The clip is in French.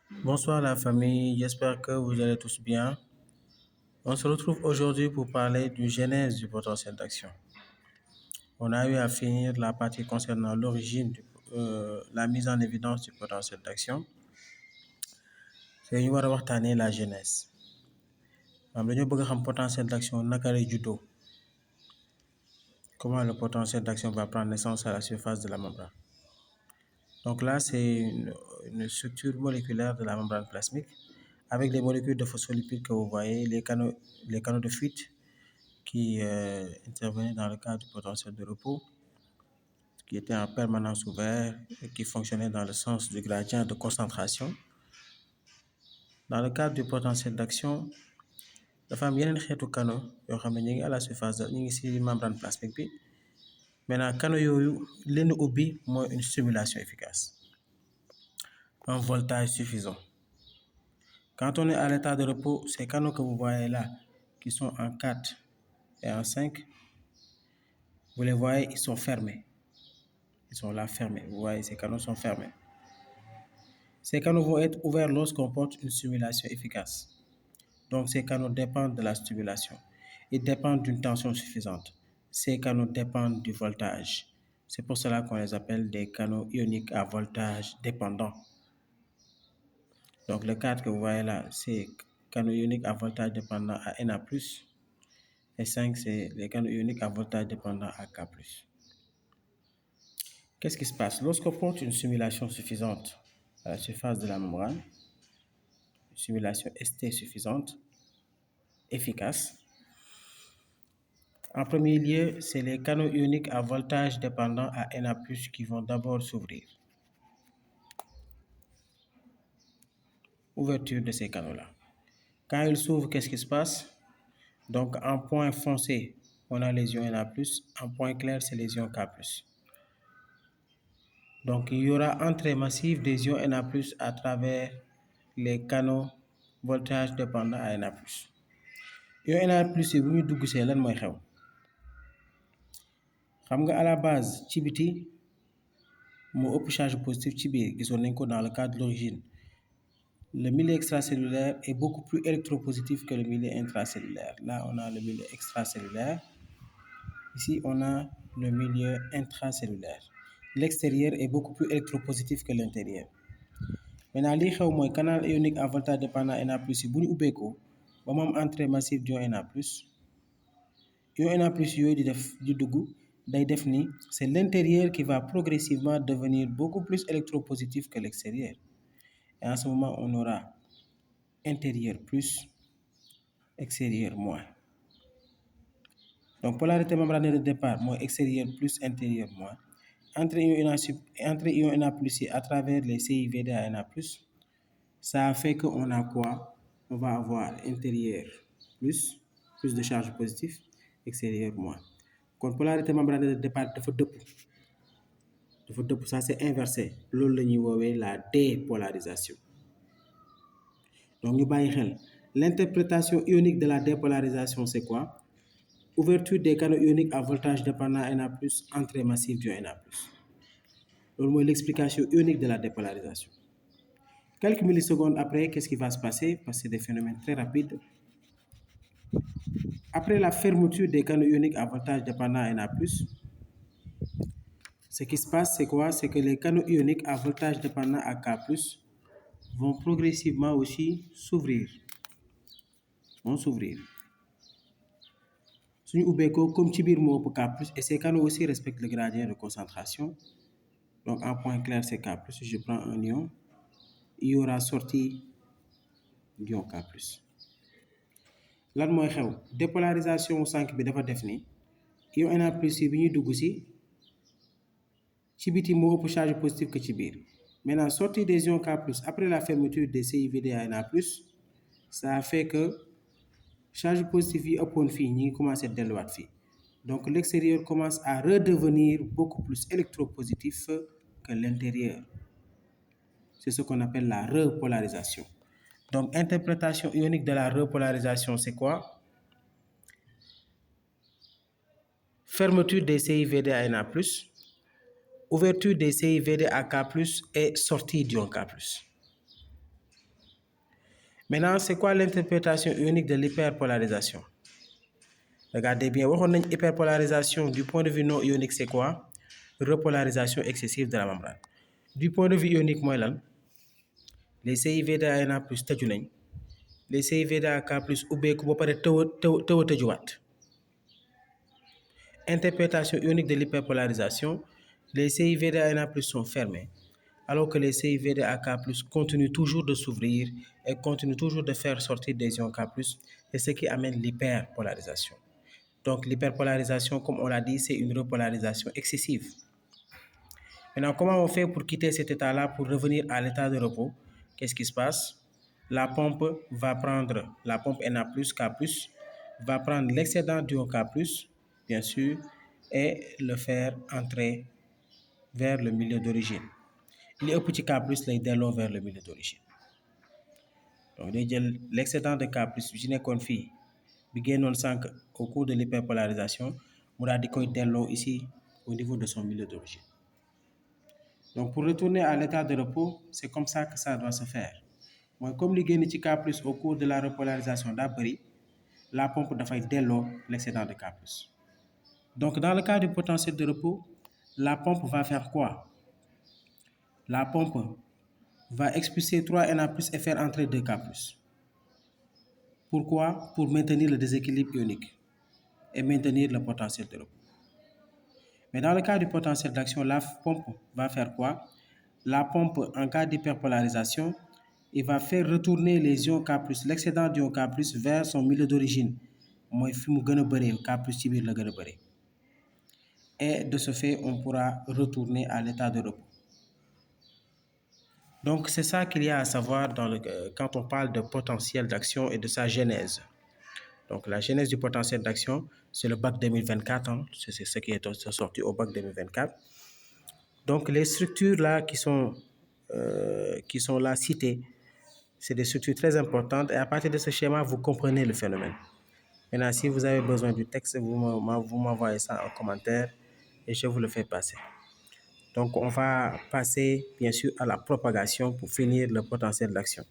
Bonsoir la famille, j'espère que vous allez tous bien. On se retrouve aujourd'hui pour parler du genèse du potentiel d'action. On a eu à finir la partie concernant l'origine, la mise en évidence du potentiel d'action. C'est ñu war a waxtaanee la genèse. maanaam dañoo bëgg a xam potentiel d'action naka lay juddoo. Comment le potentiel d'action va prendre naissance à la surface de la membrane. Donc là, c'est une structure moléculaire de la membrane plasmique avec des molécules de phospholipides que vous voyez, les canaux de fuite qui intervenaient dans le cadre du potentiel de repos, qui était en permanence ouvert et qui fonctionnait dans le sens du gradient de concentration. Dans le cadre du potentiel d'action, dafa am yeneen xeetu canaux yoo xam ne ñu ngi à la surface ñu ngi ci membrane plasmique bi. Maintenant canaux yooyu leen ubbi mooy une stimulation efficace, un voltage suffisant. Quand on est à l'état de repos, ces canaux que vous voyez là, qui sont en 4 et en 5, vous les voyez, ils sont fermés. Ils sont là fermés. Vous voyez, ces canaux sont fermés. Ces canaux vont être ouverts lorsqu'on porte une stimulation efficace. Donc, ces canaux dépendent de la stimulation. Ils dépendent d'une tension suffisante. Ces canaux dépendent du voltage. C'est pour cela qu'on les appelle des canaux ioniques à voltage dépendant. Donc, le cadre que vous voyez là, c'est canaux ioniques à voltage dépendant à Na+. Et 5, c'est les canaux ioniques à voltage dépendant à K+. Qu'est-ce qui se passe? Lorsqu'on porte une stimulation suffisante à la surface de la membrane, une stimulation ST suffisante, efficace, en premier lieu, c'est les canaux ioniques à voltage dépendant à Na+, qui vont d'abord s'ouvrir. Ouverture de ces canaux-là. Quand ils s'ouvrent, qu'est-ce qui se passe? Donc, en point foncé, on a les ions Na+, en point clair, c'est les ions K+. Donc, il y aura entrée massive des ions Na+, à travers les canaux voltage dépendant à Na+. Ions Na+, yi bu ñu dugg see lan mooy xew? Xam nga à la base ci biti moo ëpp charge positif ci biir, gisoon nañ ko dans le cas de l'origine. Le milieu extracellulaire est beaucoup plus électropositif que le milieu intracellulaire. Là, on a le milieu extracellulaire. Ici, on a le milieu intracellulaire. L'extérieur est beaucoup plus électropositif que l'intérieur. Maintenant, li xew mooy canal ionique à voltage dépendant Na+, yi bu ñu ubbeekoo ba mu am entrée massive d'ion Na+, ion Na+ yooyu di dugg day def ni c'est l'intérieur qui va progressivement devenir beaucoup plus électropositif que l'extérieur. Et en ce moment, on aura intérieur plus, extérieur moins. Donc, polarité membranaire de départ, moins extérieur plus, intérieur moins. Entre ion Na+, à travers les CIVD à Na+, ça a fait qu'on a quoi? On va avoir intérieur plus de charge positive, extérieur moins. Donc, polarité membranaire de départ dafa dëpp, ça c'est inversé. Loolu la ñuy woowee la dépolarisation. Donc, ñu bàyyi xel. L'interprétation ionique de la dépolarisation, c'est quoi? Ouverture des canaux ioniques à voltage dépendant à Na+, entrée massive du Na+. Loolu mooy l'explication ionique de la dépolarisation. Quelques millisecondes après, qu'est-ce qui va se passer? Parce que c'est des phénomènes très rapides. Après la fermeture des canaux ioniques à voltage dépendant à Na+, ce qui se passe, c'est quoi? C'est que les canaux ioniques à voltage dépendant à K+, vont progressivement aussi s'ouvrir. Suñu ubbeekoo comme ci biir moo ëpp K+, et ces canaux aussi respectent le gradient de concentration. Donc en point clair, c'est K+. Je prends un ion. Il y aura sortie d'ion K+. Lan mooy xew? Dépolarisation 5 bi dafa def ni ion Na+ yi bi ñuy dugg ci biti moo ëpp charge positive que ci biir. Maintenant, sortie des ions K+, après la fermeture des CIVD à Na+, ça a fait que charge positive yi ëppoon fii ñi ngi commencé delluwaat fii. Donc l'extérieur commence à redevenir beaucoup plus électropositif que l'intérieur. C'est ce qu'on appelle la repolarisation. Donc, interprétation ionique de la repolarisation, c'est quoi? Fermeture des CIVD à Na+, ouverture des CIVD à K+, et sortie d'ion K+. Maintenant, c'est quoi l'interprétation ionique de l'hyperpolarisation? Regardez bien, on a une hyperpolarisation du point de vue non ionique, c'est quoi? Repolarisation excessive de la membrane. Du point de vue ionique, moi, là, les CIVDA plus tëju nañ les CIVDAK plus ubbeeku ba pare tëw a tëjuwaat. Interprétation ionique de l'hyperpolarisation, les CIVDA plus sont fermés, alors que les CIVDAK plus continuent toujours de s'ouvrir et continuent toujours de faire sortir des ions K+, et ce qui amène l'hyperpolarisation. Donc l'hyperpolarisation, comme on l'a dit, c'est une repolarisation excessive. Maintenant, comment on fait pour quitter cet état-là, pour revenir à l'état de repos? Qu'est-ce qui se passe? La pompe va prendre, la pompe Na+, K+, va prendre l'excédent du K+, bien sûr, et le faire entrer vers le milieu d'origine. Il est au petit K+, lay delloo vers le milieu d'origine. Donc, day jël l'excédent de K+, bi ci nekkoon fii, bi génnoon sànq au cours de l'hyperpolarisation, mu daal di koy delloo ici au niveau de son milieu d'origine. Donc, pour retourner à l'état de repos, c'est comme ça que ça doit se faire. Moi, comme li génn ci K+, au cours de la repolarisation daa bëri, la pompe dafay delloo l'excédent de K+. Donc, dans le cas du potentiel de repos, la pompe va faire quoi? La pompe va expulser 3Na+ et faire entrer 2K+. Pourquoi? Pour maintenir le déséquilibre ionique et maintenir le potentiel de repos. Mais dans le cas du potentiel d'action, la pompe va faire quoi? La pompe, en cas d'hyperpolarisation, il va faire retourner les ions K+, l'excédent d'ion K+, vers son milieu d'origine. Moi, fi mu gën a bëree K+ ci biir la gën a bëree. Et de ce fait, on pourra retourner à l'état de repos. Donc, c'est ça qu'il y a à savoir quand on parle de potentiel d'action et de sa genèse. Donc, la genèse du potentiel d'action, c'est le bac 2024, hein, c'est ce qui est sorti au bac 2024. Donc, les structures là qui sont là citées, c'est des structures très importantes et à partir de ce schéma, vous comprenez le phénomène. Maintenant, si vous avez besoin du texte, vous m'envoyez ça en commentaire et je vous le fais passer. Donc, on va passer bien sûr à la propagation pour finir le potentiel d'action.